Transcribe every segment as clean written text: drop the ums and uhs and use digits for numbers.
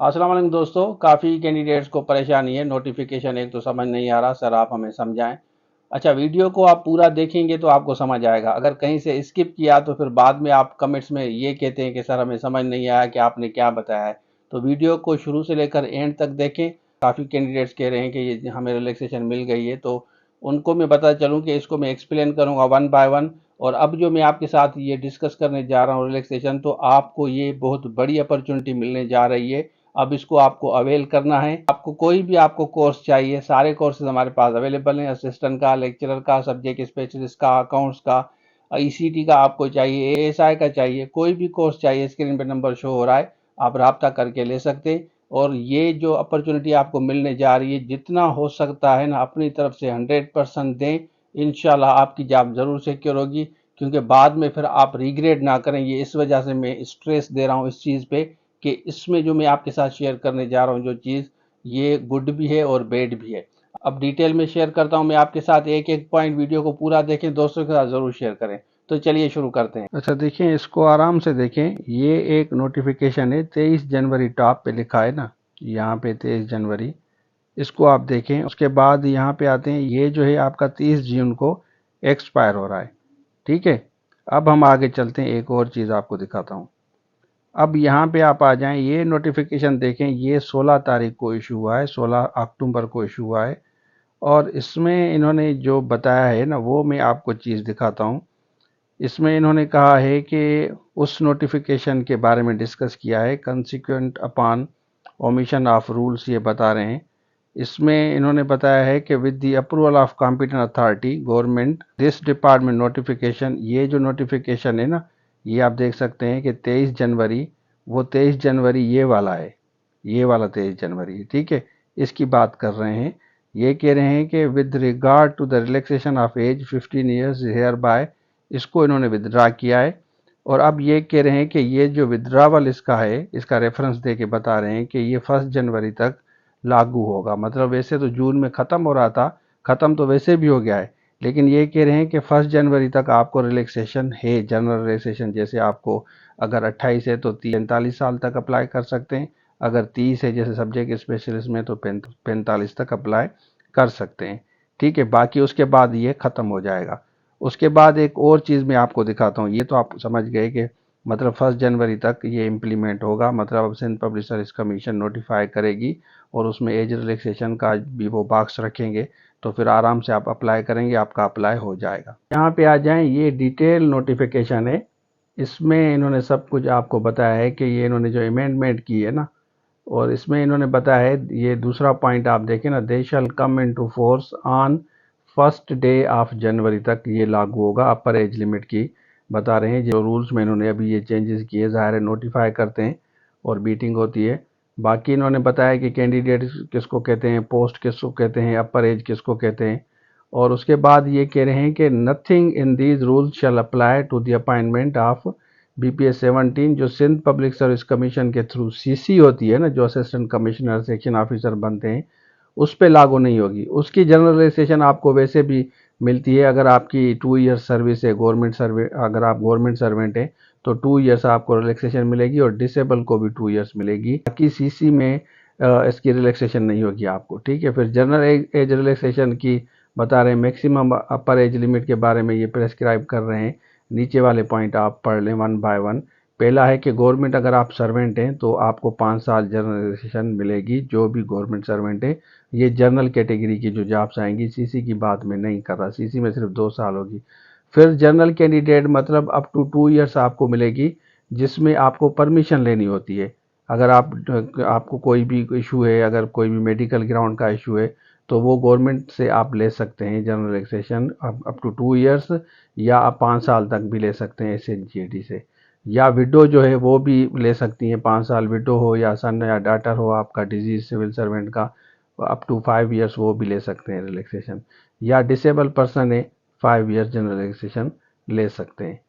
अस्सलाम वालेकुम दोस्तों। काफ़ी कैंडिडेट्स को परेशानी है, नोटिफिकेशन एक तो समझ नहीं आ रहा। सर आप हमें समझाएं। अच्छा, वीडियो को आप पूरा देखेंगे तो आपको समझ आएगा। अगर कहीं से स्किप किया तो फिर बाद में आप कमेंट्स में ये कहते हैं कि सर हमें समझ नहीं आया कि आपने क्या बताया है। तो वीडियो को शुरू से लेकर एंड तक देखें। काफ़ी कैंडिडेट्स कह रहे हैं कि ये हमें रिलैक्सेशन मिल गई है, तो उनको मैं बता चलूँ कि इसको मैं एक्सप्लेन करूँगा वन बाय वन। और अब जो मैं आपके साथ ये डिस्कस करने जा रहा हूँ रिलैक्सेशन, तो आपको ये बहुत बड़ी अपॉर्चुनिटी मिलने जा रही है। अब इसको आपको अवेल करना है। आपको कोई भी आपको कोर्स चाहिए, सारे कोर्सेज हमारे पास अवेलेबल हैं। असिस्टेंट का, लेक्चरर का, सब्जेक्ट स्पेशलिस्ट का, अकाउंट्स का, ईसीटी का आपको चाहिए, एएसआई का चाहिए, कोई भी कोर्स चाहिए, स्क्रीन पे नंबर शो हो रहा है, आप राब्ता करके ले सकते हैं। और ये जो अपॉर्चुनिटी आपको मिलने जा रही है, जितना हो सकता है ना अपनी तरफ से 100% दें। इंशाल्लाह आपकी जॉब ज़रूर सिक्योर होगी, क्योंकि बाद में फिर आप रिग्रेट ना करें। ये इस वजह से मैं स्ट्रेस दे रहा हूँ इस चीज़ पे कि इसमें जो मैं आपके साथ शेयर करने जा रहा हूँ जो चीज़, ये गुड भी है और बैड भी है। अब डिटेल में शेयर करता हूँ मैं आपके साथ, एक एक पॉइंट। वीडियो को पूरा देखें, दोस्तों के साथ ज़रूर शेयर करें। तो चलिए शुरू करते हैं। अच्छा देखिए, इसको आराम से देखें। ये एक नोटिफिकेशन है, 23 जनवरी टॉप पे लिखा है ना, यहाँ पे 23 जनवरी। इसको आप देखें। उसके बाद यहाँ पे आते हैं, ये जो है आपका 30 जून को एक्सपायर हो रहा है। ठीक है, अब हम आगे चलते हैं, एक और चीज़ आपको दिखाता हूँ। अब यहाँ पे आप आ जाएं, ये नोटिफिकेशन देखें। ये 16 तारीख को इशू हुआ है, 16 अक्टूबर को इशू हुआ है। और इसमें इन्होंने जो बताया है ना, वो मैं आपको चीज़ दिखाता हूँ। इसमें इन्होंने कहा है कि उस नोटिफिकेशन के बारे में डिस्कस किया है, consequent upon omission of rules, ये बता रहे हैं। इसमें इन्होंने बताया है कि with the approval of competent authority government this department notification, ये जो नोटिफिकेशन है ना, ये आप देख सकते हैं कि 23 जनवरी, वो 23 जनवरी ये वाला है, ये वाला 23 जनवरी है। ठीक है, इसकी बात कर रहे हैं। ये कह रहे हैं कि with regard to the relaxation of age 15 years hereby, इसको इन्होंने विदड्रा किया है। और अब ये कह रहे हैं कि ये जो विदड्रावल इसका है, इसका रेफरेंस दे के बता रहे हैं कि ये 1 जनवरी तक लागू होगा। मतलब वैसे तो जून में ख़त्म हो रहा था, ख़त्म तो वैसे भी हो गया है, लेकिन ये कह रहे हैं कि 1 जनवरी तक आपको रिलैक्सेशन है, जनरल रिलैक्सेशन। जैसे आपको अगर 28 है तो 45 साल तक अप्लाई कर सकते हैं, अगर 30 है जैसे सब्जेक्ट स्पेशलिस्ट में तो 45 तक अप्लाई कर सकते हैं। ठीक है, बाकी उसके बाद ये ख़त्म हो जाएगा। उसके बाद एक और चीज़ मैं आपको दिखाता हूँ। ये तो आप समझ गए कि मतलब 1 जनवरी तक ये इम्प्लीमेंट होगा। मतलब अब Sindh Public Service Commission notify करेगी और उसमें एज रिलैक्सेशन का भी वो बॉक्स रखेंगे, तो फिर आराम से आप अप्लाई करेंगे, आपका अप्लाई हो जाएगा। यहाँ पे आ जाएं, ये डिटेल नोटिफिकेशन है। इसमें इन्होंने सब कुछ आपको बताया है कि ये इन्होंने जो अमेंडमेंट की है ना, और इसमें इन्होंने बताया है, ये दूसरा पॉइंट आप देखें ना, they shall come into force on 1 day of January तक ये लागू होगा। अपर एज लिमिट की बता रहे हैं। जो रूल्स में इन्होंने अभी ये चेंजेस किए, ज़ाहिर है नोटिफाई करते हैं और मीटिंग होती है। बाकी इन्होंने बताया कि कैंडिडेट किसको कहते हैं, पोस्ट किसको कहते हैं, अपर एज किसको कहते हैं। और उसके बाद ये कह रहे हैं कि nothing in these rules shall apply to the appointment of BPS 17, जो सिंध पब्लिक सर्विस कमीशन के थ्रू सीसी होती है ना, जो असिस्टेंट कमिश्नर सेक्शन ऑफिसर बनते हैं, उस पर लागू नहीं होगी। उसकी जनरल रजिस्ट्रेशन आपको वैसे भी मिलती है अगर आपकी 2 ईयर सर्विस है, गवर्नमेंट सर्वे, अगर आप गवर्नमेंट सर्वेंट हैं तो 2 ईयर्स आपको रिलैक्सेशन मिलेगी, और डिसेबल को भी 2 ईयर्स मिलेगी। बाकी सीसी में इसकी रिलैक्सेशन नहीं होगी आपको। ठीक है, फिर जनरल एज रिलैक्सेशन की बता रहे हैं। मैक्सिमम अपर एज लिमिट के बारे में ये प्रेस्क्राइब कर रहे हैं। नीचे वाले पॉइंट आप पढ़ लें वन बाय वन। पहला है कि गवर्नमेंट, अगर आप सर्वेंट हैं तो आपको 5 साल जनरल रिलैक्सेशन मिलेगी, जो भी गवर्नमेंट सर्वेंट है। ये जनरल कैटेगरी की जो जॉब्स आएंगी, सीसी की बात में नहीं कर रहा, सीसी में सिर्फ 2 साल होगी। फिर जनरल कैंडिडेट मतलब अप टू 2 ईयर्स आपको मिलेगी, जिसमें आपको परमिशन लेनी होती है। अगर आपको कोई भी इशू है, अगर कोई भी मेडिकल ग्राउंड का इशू है, तो वो गवर्नमेंट से आप ले सकते हैं general relaxation up to 2 years, या आप 5 साल तक भी ले सकते हैं एसएनजीडी से। या विडो जो है वो भी ले सकती हैं, 5 साल विडो हो, या सन या डॉटर हो आपका डिजीज सिविल सर्वेंट का, अप टू 5 ईयर्स वो भी ले सकते हैं रिलैक्सेशन। या डिसेबल पर्सन है, 5 ईयर्स जनरल रिलैक्सेशन ले सकते हैं।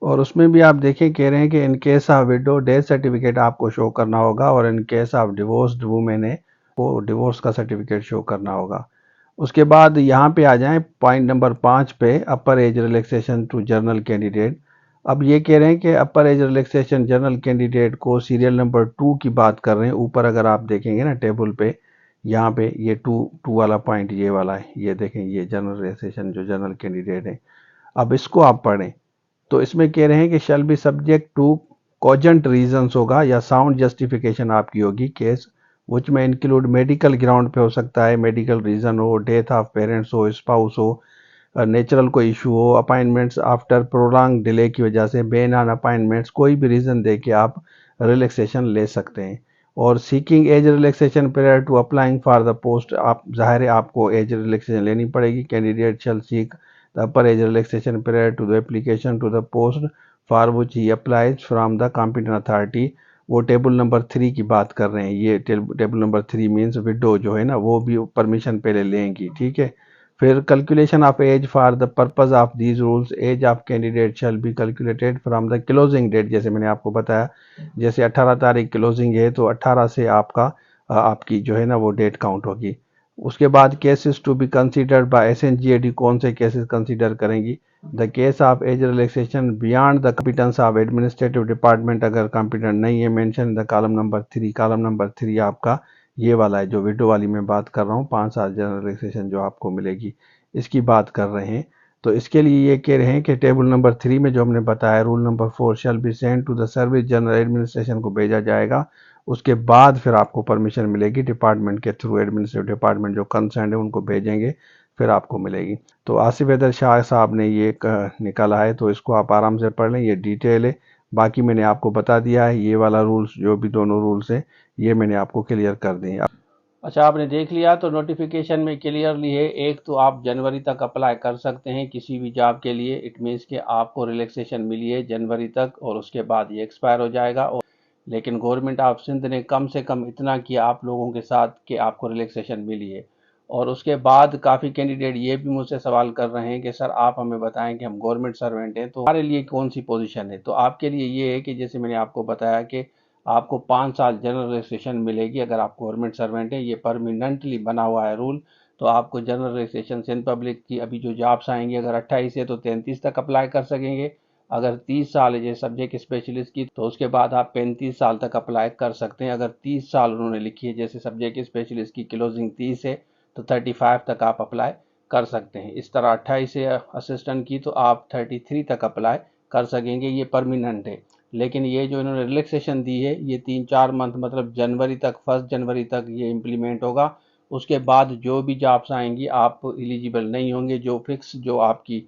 और उसमें भी आप देखें, कह रहे हैं कि in case of window death certificate आपको शो करना होगा, और in case of divorced women है वो डिवोर्स का सर्टिफिकेट शो करना होगा। उसके बाद यहाँ पे आ जाएं पॉइंट नंबर 5 पे, upper age relaxation to general candidate. अब ये कह रहे हैं कि upper age relaxation general candidate को सीरियल नंबर 2 की बात कर रहे हैं। ऊपर अगर आप देखेंगे ना टेबल पे, यहाँ पे ये टू वाला पॉइंट ये वाला है, ये देखें, ये जनरल रिलैक्सेशन जो जनरल कैंडिडेट है। अब इसको आप पढ़ें तो इसमें कह रहे हैं कि shall be subject to cogent reasons होगा या साउंड जस्टिफिकेशन आपकी होगी केस विच में इंक्लूड मेडिकल ग्राउंड पे हो सकता है, मेडिकल रीजन हो, डेथ ऑफ पेरेंट्स हो, स्पाउस हो, नेचुरल कोई इशू हो, अपॉइंटमेंट्स आफ्टर प्रोलॉन्ग डिले की वजह से, बेन ऑन अपॉइंटमेंट्स, कोई भी रीज़न दे के आप रिलैक्सेशन ले सकते हैं। और seeking age relaxation period to applying for the post, आप ज़ाहिर है आपको एज रिलैक्सेशन लेनी पड़ेगी। Candidate shall seek the upper age relaxation period to the application to the post for which he applies from the competent authority. वो table number 3 की बात कर रहे हैं। ये टेबल नंबर 3 मीन्स विडो जो है ना, वो भी परमिशन पहले लेंगी, ठीक है। फिर calculation of age for the purpose of these rules, age of candidate shall be calculated from the closing date, जैसे मैंने आपको बताया, जैसे 18 तारीख क्लोजिंग है तो 18 से आपकी जो है ना वो डेट काउंट होगी। उसके बाद cases to be considered by SNGAD, कौन से केसेस कंसीडर करेंगी? The case of age relaxation beyond the competence of administrative department, अगर कॉम्पिटेंट नहीं है mention the column number 3। Column number 3 आपका ये वाला है जो विडो वाली मैं बात कर रहा हूँ, 5 साल जनरल रिलैक्सेशन जो आपको मिलेगी, इसकी बात कर रहे हैं। तो इसके लिए ये कह रहे हैं कि टेबल नंबर 3 में जो हमने बताया, rule number 4 shall be sent to the service general administration को भेजा जाएगा। उसके बाद फिर आपको परमिशन मिलेगी डिपार्टमेंट के थ्रू, एडमिनिस्ट्रेटिव डिपार्टमेंट जो कंसर्न है उनको भेजेंगे, फिर आपको मिलेगी। तो आसिफ हैदर शाह साहब ने ये निकाला है, तो इसको आप आराम से पढ़ लें, ये डिटेल है। बाकी मैंने आपको बता दिया है, ये वाला रूल्स जो भी दोनों रूल्स हैं ये मैंने आपको क्लियर कर दिए। अच्छा, आपने देख लिया तो नोटिफिकेशन में क्लियरली है, एक तो आप जनवरी तक अप्लाई कर सकते हैं किसी भी जॉब के लिए। इट मीन्स कि आपको रिलैक्सेशन मिली है जनवरी तक और उसके बाद ये एक्सपायर हो जाएगा। और लेकिन गवर्नमेंट ऑफ सिंध ने कम से कम इतना किया आप लोगों के साथ कि आपको रिलैक्सेशन मिली है। और उसके बाद काफ़ी कैंडिडेट ये भी मुझसे सवाल कर रहे हैं कि सर आप हमें बताएं कि हम गवर्नमेंट सर्वेंट हैं तो हमारे लिए कौन सी पोजीशन है। तो आपके लिए ये है कि जैसे मैंने आपको बताया कि आपको 5 साल जनरल रजिस्ट्रेशन मिलेगी अगर आप गवर्नमेंट सर्वेंट हैं। ये परमानेंटली बना हुआ है रूल। तो आपको जनरल रजिस्ट्रेशन सिंध पब्लिक की अभी जो जॉब्स आएंगी, अगर 28 है तो 33 तक अप्लाई कर सकेंगे। अगर 30 साल है जैसे सब्जेक्ट स्पेशलिस्ट की तो उसके बाद आप 35 साल तक अप्लाई कर सकते हैं। अगर 30 साल उन्होंने लिखी है जैसे सब्जेक्ट स्पेशलिस्ट की क्लोजिंग 30 है तो 35 तक आप अप्लाई कर सकते हैं। इस तरह 28 है असिस्टेंट की तो आप 33 तक अप्लाई कर सकेंगे। ये परमानेंट है। लेकिन ये जो इन्होंने रिलैक्सेशन दी है ये 3-4 मंथ मतलब जनवरी तक, 1 जनवरी तक ये इम्प्लीमेंट होगा। उसके बाद जो भी जॉब्स आएंगी आप एलिजिबल नहीं होंगे। जो फिक्स जो आपकी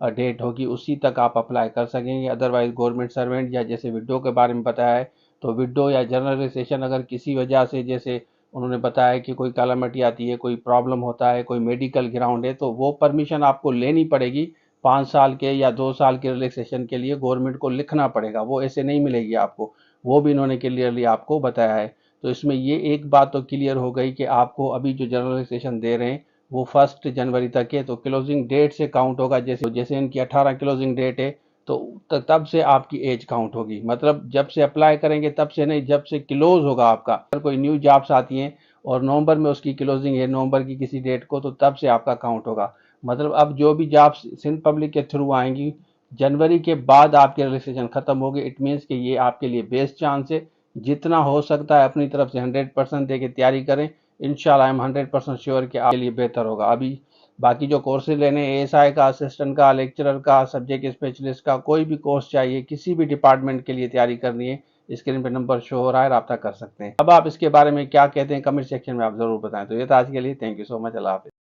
डेट होगी उसी तक आप अप्लाई कर सकेंगे। अदरवाइज गवर्नमेंट सर्वेंट या जैसे विडो के बारे में बताया है तो विडो या जनरल रजिस्ट्रेशन अगर किसी वजह से, जैसे उन्होंने बताया कि कोई कैलामिटी आती है, कोई प्रॉब्लम होता है, कोई मेडिकल ग्राउंड है, तो वो परमिशन आपको लेनी पड़ेगी। 5 साल के या 2 साल के रिलैक्सेशन के लिए गवर्नमेंट को लिखना पड़ेगा, वो ऐसे नहीं मिलेगी आपको। वो भी इन्होंने क्लियरली आपको बताया है। तो इसमें ये एक बात तो क्लियर हो गई कि आपको अभी जो जनरल रजिस्ट्रेशन दे रहे हैं वो 1 जनवरी तक है तो क्लोजिंग डेट से काउंट होगा। जैसे जैसे इनकी 18 क्लोजिंग डेट है तो तब से आपकी एज काउंट होगी। मतलब जब से अप्लाई करेंगे तब से नहीं, जब से क्लोज होगा आपका। अगर कोई न्यू जॉब्स आती हैं और नवंबर में उसकी क्लोजिंग है, नवंबर की किसी डेट को, तो तब से आपका काउंट होगा। मतलब अब जो भी जॉब्स सिंध पब्लिक के थ्रू आएंगी जनवरी के बाद आपके रजिस्ट्रेशन खत्म हो गए। इट मीन्स कि ये आपके लिए बेस्ट चांस है। जितना हो सकता है अपनी तरफ से 100% दे के तैयारी करें। इंशाल्लाह आई एम 100% श्योर कि आपके लिए बेहतर होगा। अभी बाकी जो कोर्सेज लेने, एएसआई का, असिस्टेंट का, लेक्चरर का, सब्जेक्ट स्पेशलिस्ट का, कोई भी कोर्स चाहिए, किसी भी डिपार्टमेंट के लिए तैयारी करनी है, स्क्रीन पे नंबर शो हो रहा है, रब्ता कर सकते हैं। अब आप इसके बारे में क्या कहते हैं कमेंट सेक्शन में आप जरूर बताएं। तो ये था आज के लिए। Thank you so much. अल्लाह हाफिज़।